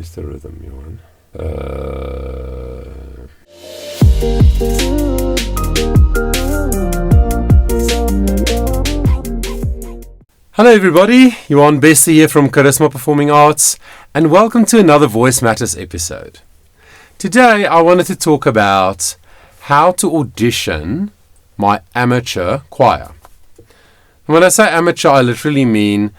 Where's the rhythm, you want? Hello everybody, Johan Bester here from Charisma Performing Arts, and welcome to another Voice Matters episode. Today I wanted to talk about how to audition my amateur choir. And when I say amateur, I literally mean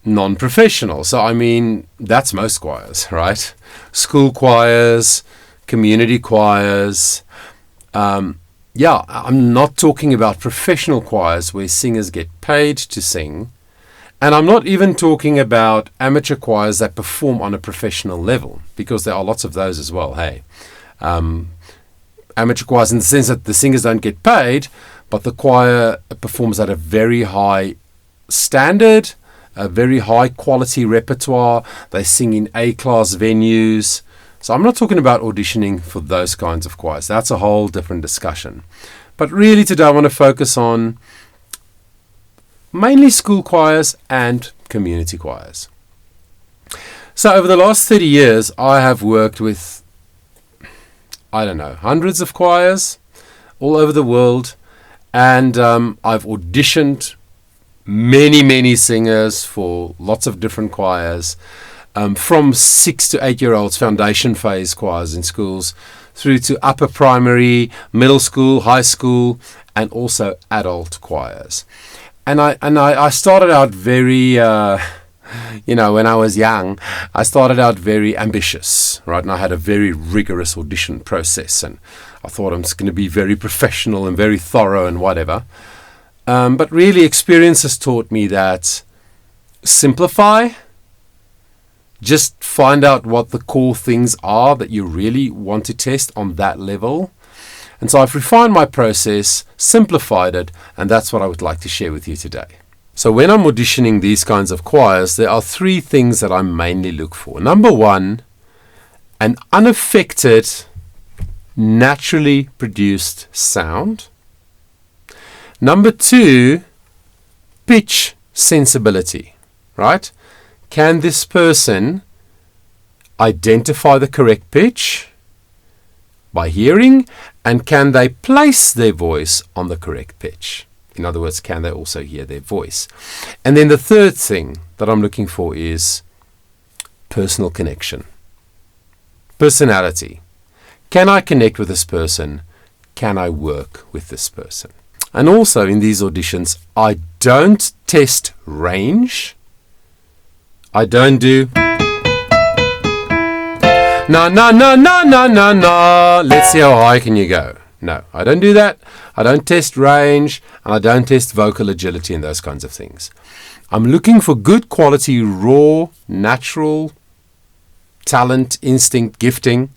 non-professional. So I mean, that's most choirs, right? School choirs, community choirs. I'm not talking about professional choirs where singers get paid to sing. And I'm not even talking about amateur choirs that perform on a professional level, because there are lots of those as well, hey. Amateur choirs in the sense that the singers don't get paid, but the choir performs at a very high standard, a very high quality repertoire. They sing in A-class venues. So I'm not talking about auditioning for those kinds of choirs. That's a whole different discussion. But really today I want to focus on mainly school choirs and community choirs. So over the last 30 years, I have worked with, hundreds of choirs all over the world. And I've auditioned many singers for lots of different choirs, from 6 to 8 year olds, foundation phase choirs in schools, through to upper primary, middle school, high school, and also adult choirs. And I started out very, when I was young, I started out very ambitious, right? And I had a very rigorous audition process, and I thought I'm just going to be very professional and very thorough and whatever. But really, experience has taught me that simplify, just find out what the core things are that you really want to test on that level. And so I've refined my process, simplified it, and that's what I would like to share with you today. So when I'm auditioning these kinds of choirs, there are 3 things that I mainly look for. Number 1, an unaffected, naturally produced sound. Number 2, pitch sensibility, right? Can this person identify the correct pitch by hearing, and can they place their voice on the correct pitch? In other words, can they also hear their voice? And then the third thing that I'm looking for is personal connection, personality. Can I connect with this person? Can I work with this person? And also in these auditions, I don't test range. I don't do no, let's see how high can you go. No, I don't do that. I don't test range, and I don't test vocal agility and those kinds of things. I'm looking for good quality, raw, natural talent, instinct, gifting.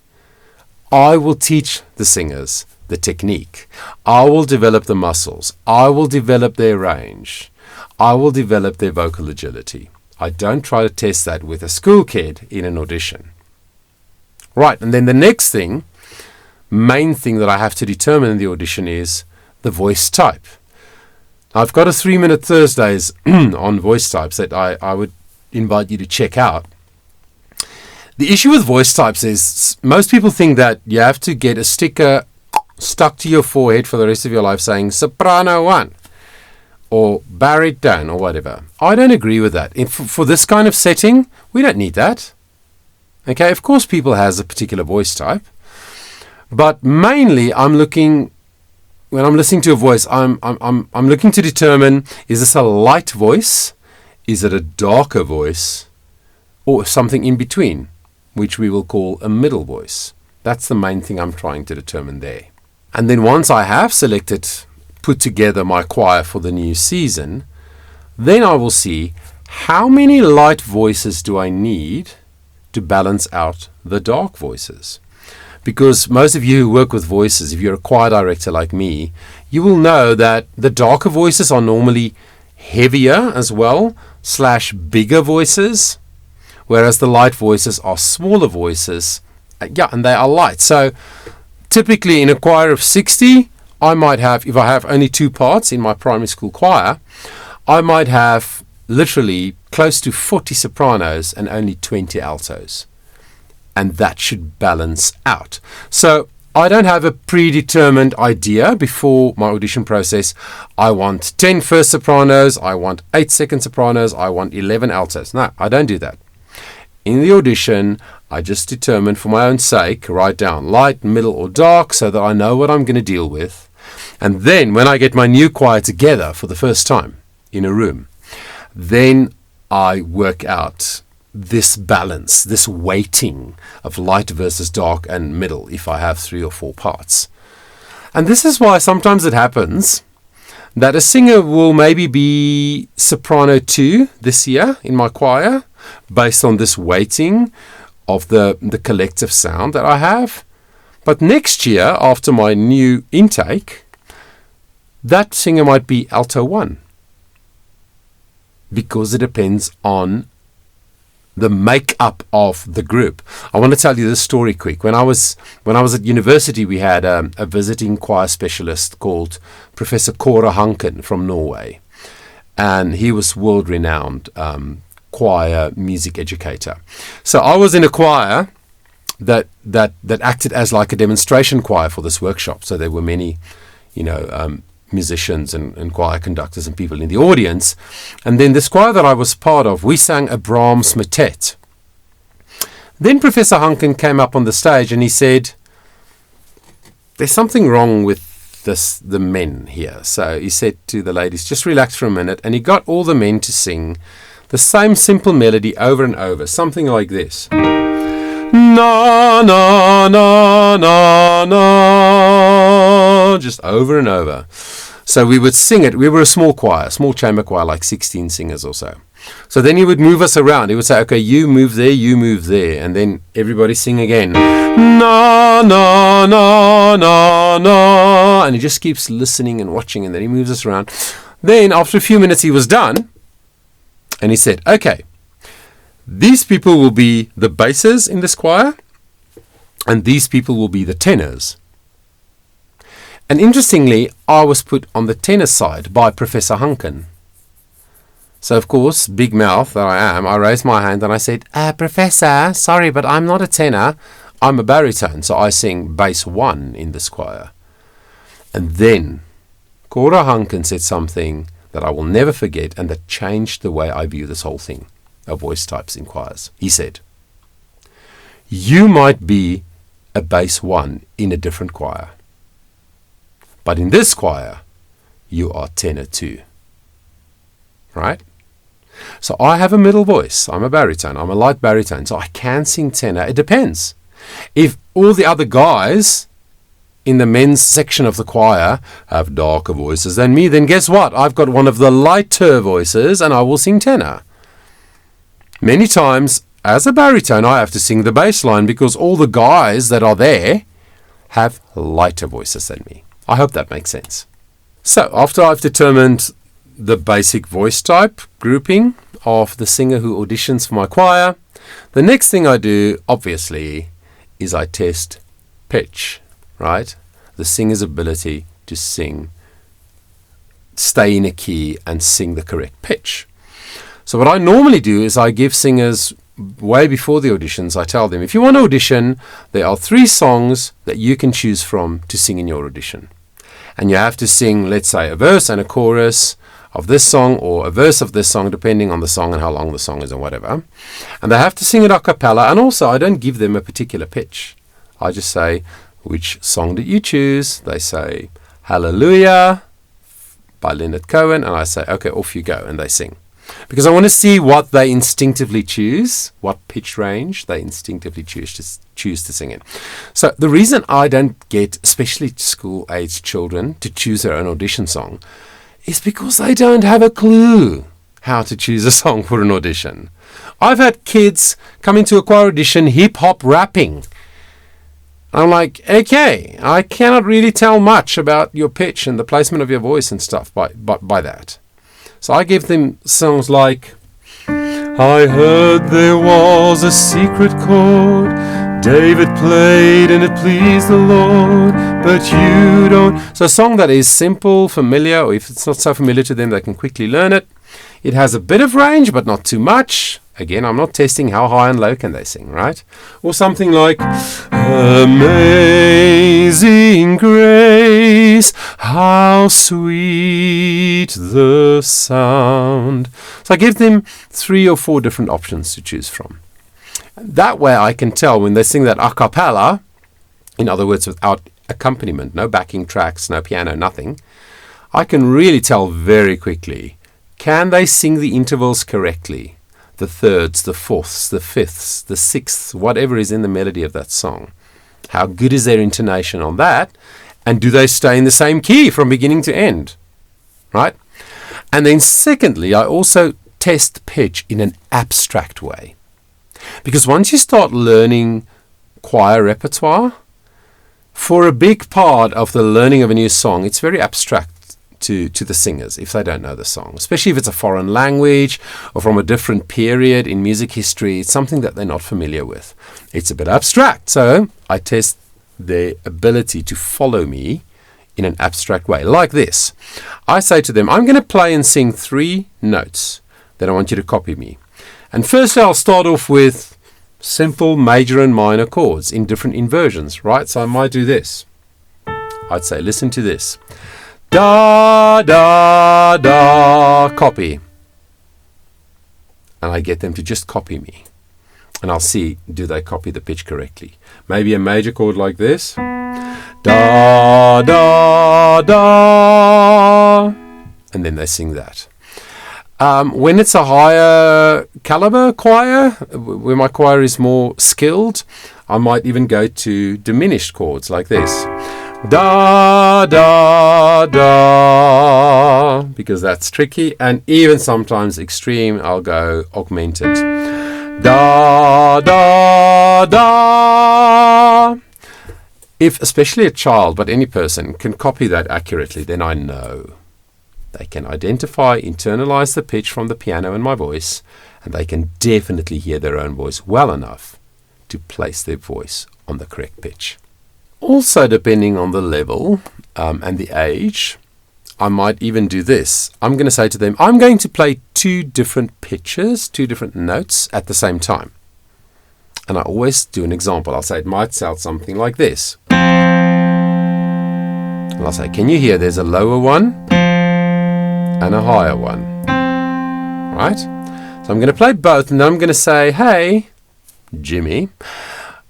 I will teach the singers the technique. I will develop the muscles. I will develop their range. I will develop their vocal agility. I don't try to test that with a school kid in an audition. Right, and then the next thing, main thing that I have to determine in the audition is the voice type. I've got a 3-minute Thursdays on voice types that I would invite you to check out. The issue with voice types is most people think that you have to get a sticker stuck to your forehead for the rest of your life saying soprano 1 or baritone or whatever. I don't agree with that. For this kind of setting, we don't need that. Okay, of course people has a particular voice type, but mainly when I'm listening to a voice, I'm looking to determine, is this a light voice? Is it a darker voice? Or something in between, which we will call a middle voice. That's the main thing I'm trying to determine there. And then once I have put together my choir for the new season, then I will see how many light voices do I need to balance out the dark voices. Because most of you who work with voices, if you're a choir director like me, you will know that the darker voices are normally heavier as well, / bigger voices, whereas the light voices are smaller voices, and they are light. So typically in a choir of 60, I might have, if I have only 2 parts in my primary school choir, I might have literally close to 40 sopranos and only 20 altos. and that should balance out. So I don't have a predetermined idea before my audition process. I want 10 first sopranos, I want 8 second sopranos, I want 11 altos. No, I don't do that. In the audition, I just determine for my own sake, write down light, middle or dark so that I know what I'm going to deal with. And then when I get my new choir together for the first time in a room, then I work out this balance, this weighting of light versus dark and middle if I have 3 or 4 parts. And this is why sometimes it happens that a singer will maybe be soprano 2 this year in my choir based on this weighting of the collective sound that I have. But next year, after my new intake, that singer might be alto 1 because it depends on the makeup of the group. I want to tell you this story quick. When I was at university, we had a visiting choir specialist called Professor Kåre Hanken from Norway, and he was world-renowned choir music educator. So I was in a choir that acted as like a demonstration choir for this workshop. So there were many, musicians and choir conductors and people in the audience. And then this choir that I was part of, we sang a Brahms motet. Then Professor Hanken came up on the stage and he said, there's something wrong with the men here. So he said to the ladies, just relax for a minute. And he got all the men to sing the same simple melody over and over, something like this. Na, na, na, na, na, just over and over. So we would sing it. We were a small choir, small chamber choir, like 16 singers or so. So then he would move us around. He would say, okay, you move there, you move there. And then everybody sing again. Na, na, na, na, na. And he just keeps listening and watching, and then he moves us around. Then after a few minutes he was done. And he said, okay, these people will be the basses in this choir, and these people will be the tenors. And interestingly, I was put on the tenor side by Professor Hanken. So, of course, big mouth that I am, I raised my hand and I said, Professor, sorry, but I'm not a tenor. I'm a baritone, so I sing bass 1 in this choir. And then Kåre Hanken said something that I will never forget and that changed the way I view this whole thing of voice types in choirs. He said, you might be a bass 1 in a different choir, but in this choir, you are tenor 2. Right? So I have a middle voice. I'm a baritone. I'm a light baritone, so I can sing tenor. It depends. If all the other guys in the men's section of the choir have darker voices than me, then guess what? I've got one of the lighter voices and I will sing tenor. Many times, as a baritone, I have to sing the bass line because all the guys that are there have lighter voices than me. I hope that makes sense. So, after I've determined the basic voice type grouping of the singer who auditions for my choir, the next thing I do, obviously, is I test pitch, right? The singer's ability to sing, stay in a key and sing the correct pitch. So what I normally do is I give singers, way before the auditions, I tell them, if you want to audition, there are 3 songs that you can choose from to sing in your audition. And you have to sing, let's say, a verse and a chorus of this song or a verse of this song, depending on the song and how long the song is and whatever. And they have to sing it a cappella. And also, I don't give them a particular pitch. I just say, which song did you choose? They say, Hallelujah by Leonard Cohen. And I say, okay, off you go. And they sing. Because I want to see what they instinctively choose, what pitch range they instinctively choose to sing in. So the reason I don't get, especially school-aged children, to choose their own audition song is because they don't have a clue how to choose a song for an audition. I've had kids come into a choir audition hip-hop rapping. I'm like, okay, I cannot really tell much about your pitch and the placement of your voice and stuff by that. So I give them songs like, I heard there was a secret chord David played and it pleased the Lord, but you don't. So a song that is simple, familiar, or if it's not so familiar to them, they can quickly learn it. It has a bit of range, but not too much. Again, I'm not testing how high and low can they sing, right? Or something like, Amazing grace, how sweet the sound. So I give them 3 or 4 different options to choose from. That way I can tell when they sing that a cappella, in other words, without accompaniment, no backing tracks, no piano, nothing, I can really tell very quickly, can they sing the intervals correctly? The thirds, the fourths, the fifths, the sixths, whatever is in the melody of that song. How good is their intonation on that? And do they stay in the same key from beginning to end? Right? And then secondly, I also test pitch in an abstract way. Because once you start learning choir repertoire, for a big part of the learning of a new song, it's very abstract to the singers if they don't know the song, especially if it's a foreign language or from a different period in music history. It's something that they're not familiar with. It's a bit abstract, so I test their ability to follow me in an abstract way, like this. I say to them, I'm going to play and sing 3 notes that I want you to copy me. And firstly, I'll start off with simple major and minor chords in different inversions, right? So I might do this. I'd say, listen to this. Da, da, da, copy. And I get them to just copy me. And I'll see, do they copy the pitch correctly? Maybe a major chord like this. Da, da, da. And then they sing that. When it's a higher caliber choir, where my choir is more skilled, I might even go to diminished chords like this. Da, da, da, because that's tricky, and even sometimes extreme, I'll go augmented. Da, da, da. If especially a child, but any person, can copy that accurately, then I know they can identify, internalize the pitch from the piano and my voice, and they can definitely hear their own voice well enough to place their voice on the correct pitch. Also, depending on the level and the age, I might even do this. I'm going to say to them, I'm going to play 2 different pitches, 2 different notes at the same time. And I always do an example. I'll say it might sound something like this. And I'll say, can you hear there's a lower one and a higher one? Right? So I'm going to play both, and then I'm going to say, hey, Jimmy,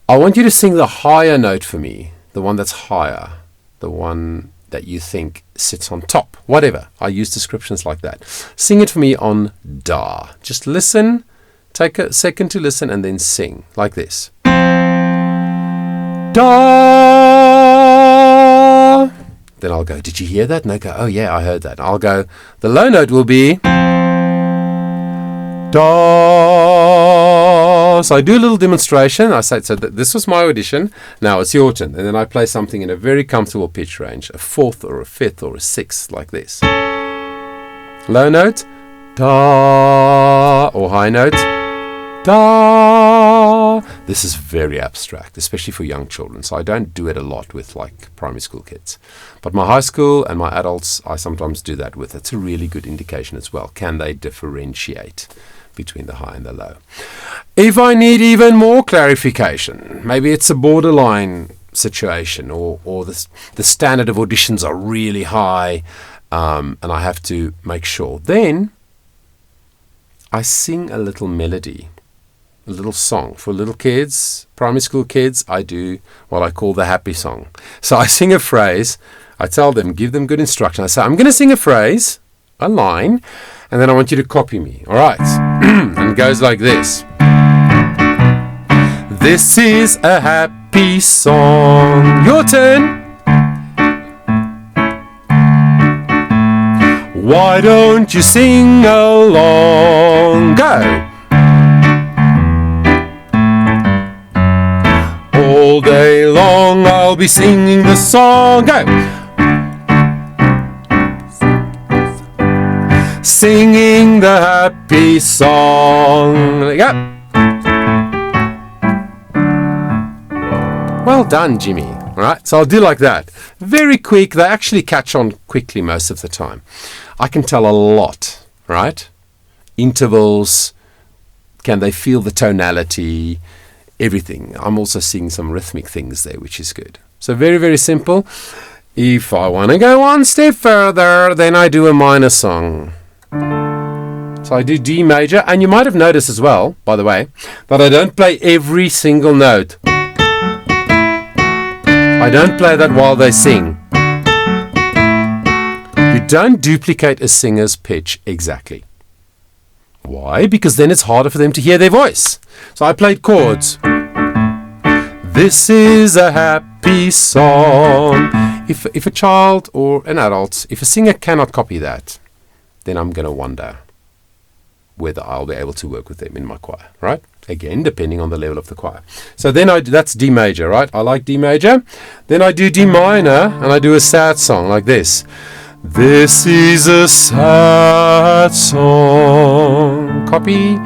I want you to sing the higher note for me. The one that's higher, the one that you think sits on top, whatever. I use descriptions like that. Sing it for me on da. Just listen, take a second to listen, and then sing like this. Da. Then I'll go, did you hear that? And they go, oh yeah, I heard that. I'll go, the low note will be da. So I do a little demonstration. I say, so this was my audition. Now it's your turn. And then I play something in a very comfortable pitch range, a 4th or a 5th or a 6th, like this. Low note, da, or high note, da. This is very abstract, especially for young children. So I don't do it a lot with like primary school kids. But my high school and my adults, I sometimes do that with. It's a really good indication as well. Can they differentiate between the high and the low? If I need even more clarification, maybe it's a borderline situation, or the standard of auditions are really high, and I have to make sure. Then I sing a little melody, a little song. For little kids, primary school kids, I do what I call the happy song. So I sing a phrase, I tell them, give them good instruction. I say, I'm going to sing a phrase, a line, and then I want you to copy me. All right. And it goes like this. This is a happy song. Your turn. Why don't you sing along? Go. All day long I'll be singing the song. Go. Singing the happy song. There you go. Well done, Jimmy. All right, so I'll do like that. Very quick. They actually catch on quickly most of the time. I can tell a lot, right? Intervals, Can they feel the tonality? Everything. I'm also seeing some rhythmic things there, which is good. So very, very simple. If I want to go one step further, then I do a minor song. So I do D major, and you might have noticed as well, by the way, that I don't play every single note. I don't play that while they sing. You don't duplicate a singer's pitch exactly. Why? Because then it's harder for them to hear their voice. So I played chords. This is a happy song. If a child or an adult, if a singer cannot copy that, then I'm going to wonder whether I'll be able to work with them in my choir, right? Again, depending on the level of the choir. So then that's D major, right? I like D major. Then I do D minor, and I do a sad song like this. This is a sad song. Copy.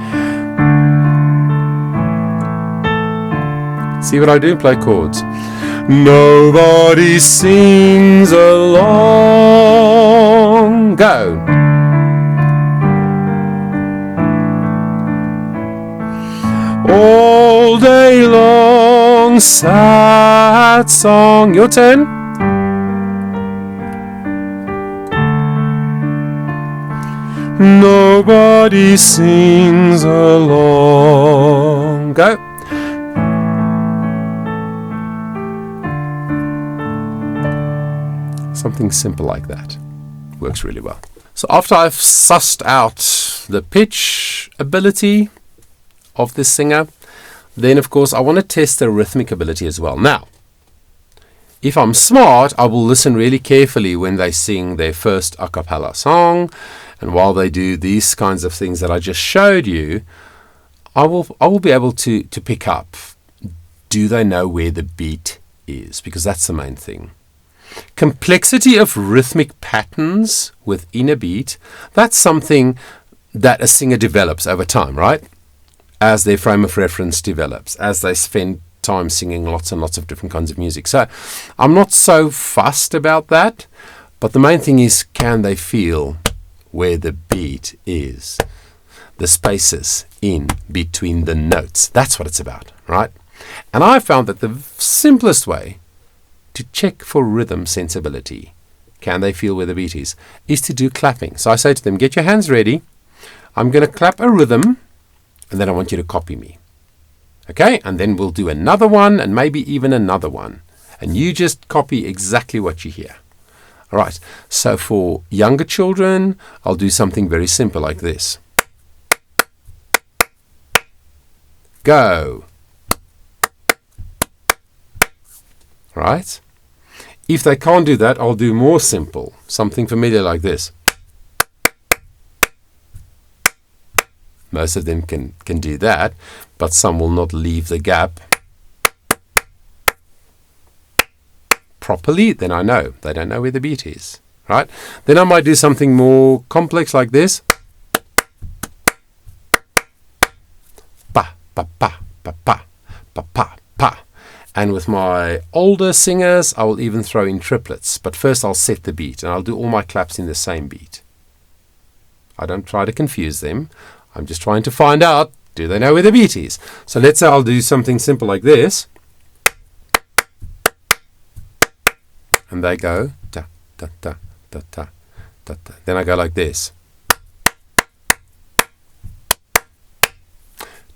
See what I do? Play chords. Nobody sings along. Go. All day long, sad song. Your turn. Nobody sings along. Go. Something simple like that works really well. So after I've sussed out the pitch ability of this singer, then of course I want to test the rhythmic ability as well. Now, if I'm smart, I will listen really carefully when they sing their first a cappella song, and while they do these kinds of things that I just showed you, I will be able to pick up, do they know where the beat is? Because that's the main thing. Complexity of rhythmic patterns within a beat, that's something that a singer develops over time, right? As their frame of reference develops, as they spend time singing lots and lots of different kinds of music. So I'm not so fussed about that, but the main thing is, can they feel where the beat is? The spaces in between the notes. That's what it's about, right? And I found that the simplest way to check for rhythm sensibility, can they feel where the beat is to do clapping. So I say to them, get your hands ready. I'm going to clap a rhythm, and then I want you to copy me. Okay? And then we'll do another one, and maybe even another one. And you just copy exactly what you hear. All right. So for younger children, I'll do something very simple like this. Go. Right? If they can't do that, I'll do more simple, something familiar like this. Most of them can do that, but some will not leave the gap properly. Then I know they don't know where the beat is, right? Then I might do something more complex like this. Pa, pa, pa, pa, pa, pa, pa, pa. And with my older singers, I will even throw in triplets. But first I'll set the beat, and I'll do all my claps in the same beat. I don't try to confuse them. I'm just trying to find out, do they know where the beat is? So let's say I'll do something simple like this. And they go, da, da, da, da, da, da, da. Then I go like this.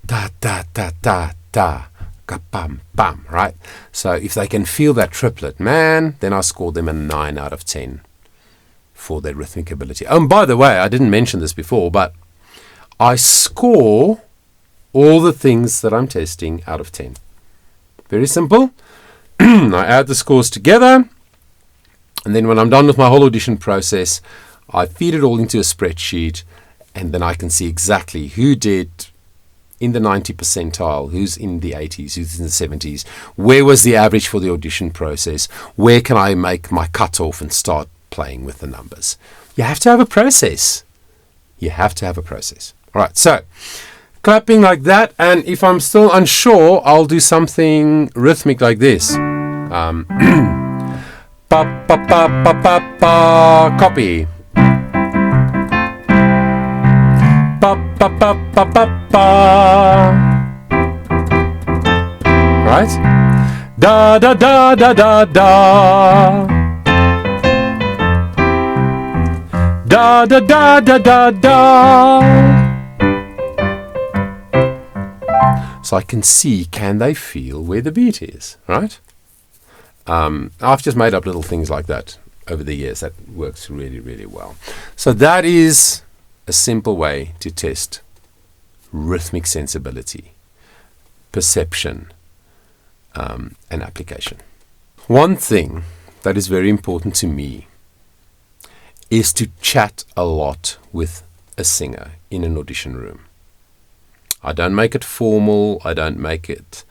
Da, da, da, da, da. Bam, bam, right? So if they can feel that triplet, man, then I score them a 9 out of 10 for their rhythmic ability. Oh, and by the way, I didn't mention this before, but I score all the things that I'm testing out of 10. Very simple. I add the scores together, and then when I'm done with my whole audition process, I feed it all into a spreadsheet, and then I can see exactly who did in the 90 percentile, who's in the 80s, who's in the 70s, where was the average for the audition process, where can I make my cutoff and start playing with the numbers. You have to have a process. You have to have a process. All right, so clapping like that, and if I'm still unsure, I'll do something rhythmic like this. Pa, pa, pa, pa, pa, pa, copy. Pa, ba ba ba ba ba. Right? Da da da da da da. Da da da da da da. So I can see, can they feel where the beat is, right? I've just made up little things like that over the years. That works really, really well. So that is a simple way to test rhythmic sensibility, perception, and application. One thing that is very important to me is to chat a lot with a singer in an audition room. I don't make it formal. I don't make it,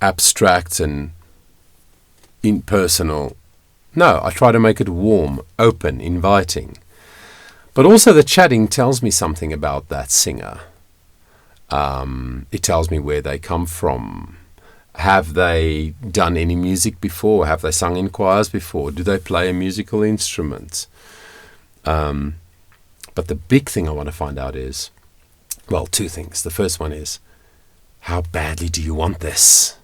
abstract and impersonal. No, I try to make it warm, open, inviting. But also the chatting tells me something about that singer. It tells me where they come from. Have they done any music before? Have they sung in choirs before? Do they play a musical instrument? But the big thing I want to find out is, well, two things. The first one is, how badly do you want this?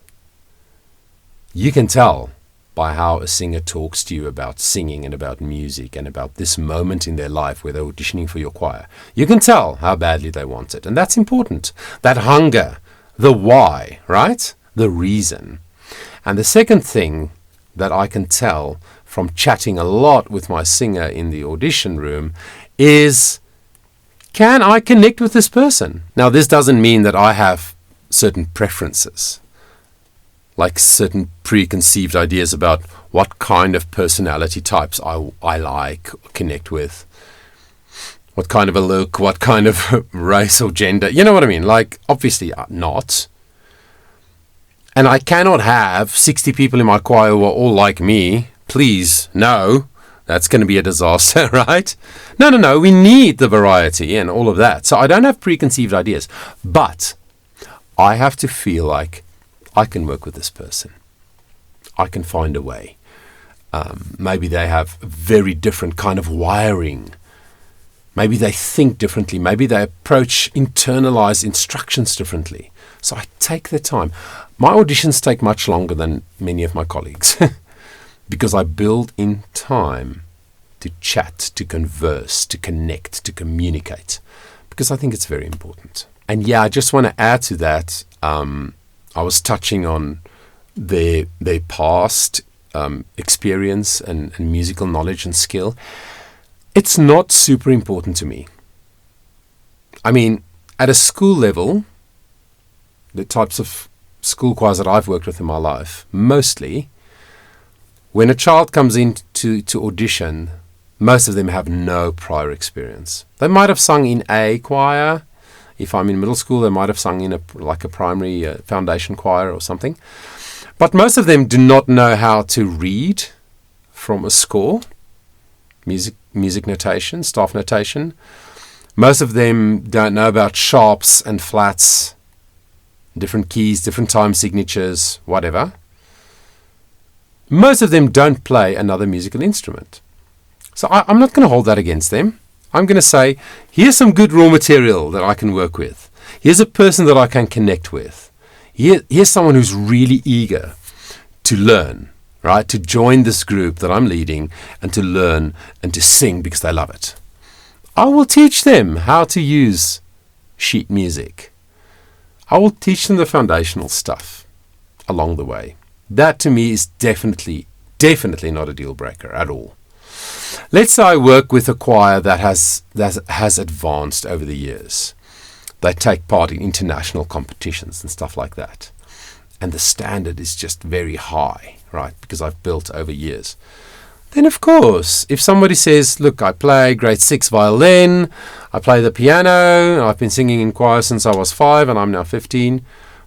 You can tell by how a singer talks to you about singing and about music and about this moment in their life where they're auditioning for your choir. You can tell how badly they want it. And that's important. That hunger, the why, right? The reason. And the second thing that I can tell from chatting a lot with my singer in the audition room is, can I connect with this person? Now, this doesn't mean that I have certain preferences, like certain preconceived ideas about what kind of personality types I like, connect with, what kind of a look, what kind of race or gender. You know what I mean? Like, obviously not. And I cannot have 60 people in my choir who are all like me. Please, no. That's going to be a disaster, right? No. We need the variety and all of that. So I don't have preconceived ideas. But I have to feel like I can work with this person. I can find a way. Maybe they have a very different kind of wiring. Maybe they think differently. Maybe they approach internalized instructions differently. So I take the time. My auditions take much longer than many of my colleagues because I build in time to chat, to converse, to connect, to communicate, because I think it's very important. And yeah, I just want to add to that. I was touching on their past experience and musical knowledge and skill. It's not super important to me. I mean, at a school level, the types of school choirs that I've worked with in my life, mostly, when a child comes in to audition, most of them have no prior experience. They might have sung in a choir. If I'm in middle school, they might have sung in a primary foundation choir or something. But most of them do not know how to read from a score, music notation, staff notation. Most of them don't know about sharps and flats, different keys, different time signatures, whatever. Most of them don't play another musical instrument. So I'm not going to hold that against them. I'm going to say, here's some good raw material that I can work with. Here's a person that I can connect with. Here's someone who's really eager to learn, right? To join this group that I'm leading and to learn and to sing because they love it. I will teach them how to use sheet music. I will teach them the foundational stuff along the way. That to me is definitely not a deal breaker at all. Let's say I work with a choir that has advanced over the years. They take part in international competitions and stuff like that. And the standard is just very high, right? Because I've built over years. Then of course, if somebody says, look, I play grade 6 violin, I play the piano, I've been singing in choir since I was 5 and I'm now 15,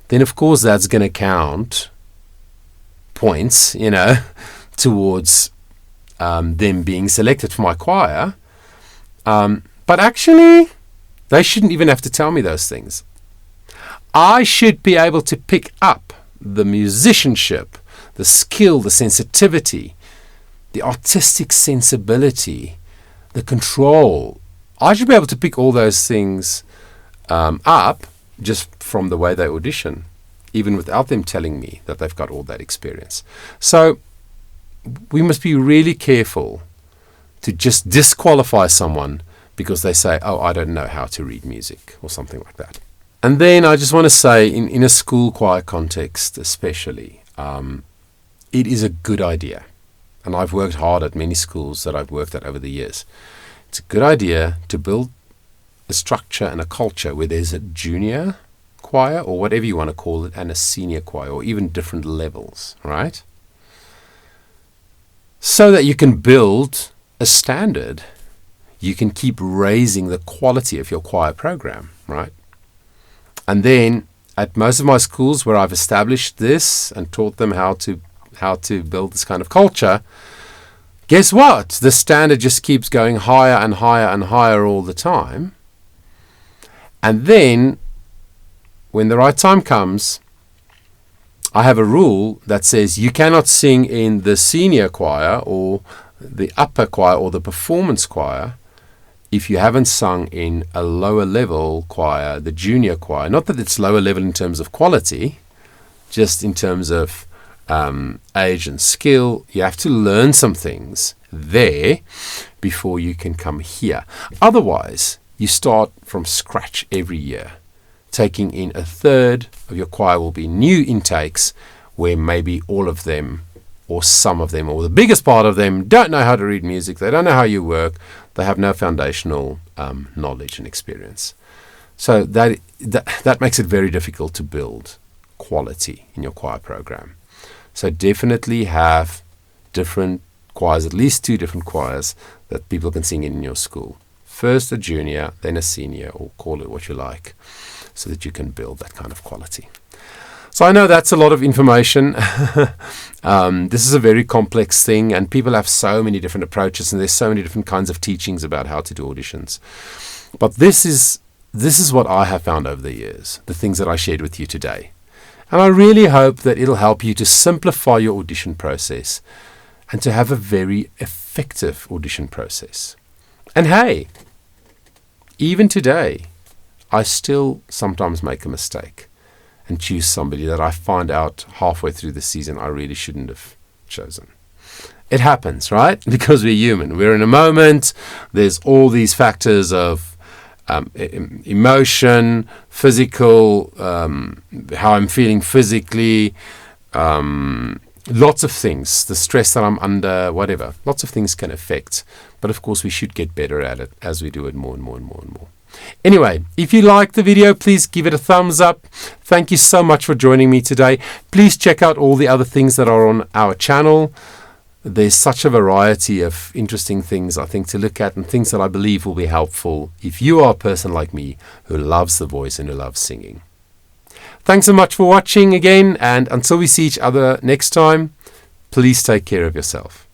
then of course that's going to count points, towards them being selected for my choir. But actually, they shouldn't even have to tell me those things. I should be able to pick up the musicianship, the skill, the sensitivity, the artistic sensibility, the control I should be able to pick all those things up just from the way they audition, even without them telling me that they've got all that experience. So we must be really careful to just disqualify someone because they say, oh, I don't know how to read music or something like that. And then I just want to say, in a school choir context especially, it is a good idea. And I've worked hard at many schools that I've worked at over the years. It's a good idea to build a structure and a culture where there's a junior choir, or whatever you want to call it, and a senior choir, or even different levels, right? So that you can build a standard. You can keep raising the quality of your choir program, right? And then at most of my schools where I've established this and taught them how to build this kind of culture, guess what? The standard just keeps going higher and higher and higher all the time. And then when the right time comes, I have a rule that says you cannot sing in the senior choir or the upper choir or the performance choir if you haven't sung in a lower level choir, the junior choir. Not that it's lower level in terms of quality, just in terms of age and skill. You have to learn some things there before you can come here. Otherwise, you start from scratch every year. Taking in a third of your choir will be new intakes where maybe all of them or some of them or the biggest part of them don't know how to read music. They don't know how you work. They have no foundational knowledge and experience. So that makes it very difficult to build quality in your choir program. So definitely have different choirs, at least 2 different choirs that people can sing in your school. First a junior, then a senior, or call it what you like, so that you can build that kind of quality. So I know that's a lot of information. This is a very complex thing, and people have so many different approaches, and there's so many different kinds of teachings about how to do auditions. But this is what I have found over the years, the things that I shared with you today. And I really hope that it'll help you to simplify your audition process and to have a very effective audition process. And hey, even today, I still sometimes make a mistake and choose somebody that I find out halfway through the season I really shouldn't have chosen. It happens, right? Because we're human. We're in a moment. There's all these factors of emotion, physical, how I'm feeling physically, lots of things, the stress that I'm under, whatever. Lots of things can affect. But of course, we should get better at it as we do it more and more and more and more. Anyway, if you liked the video, please give it a thumbs up. Thank you so much for joining me today. Please check out all the other things that are on our channel. There's such a variety of interesting things, I think, to look at, and things that I believe will be helpful if you are a person like me who loves the voice and who loves singing. Thanks so much for watching again, and until we see each other next time, please take care of yourself.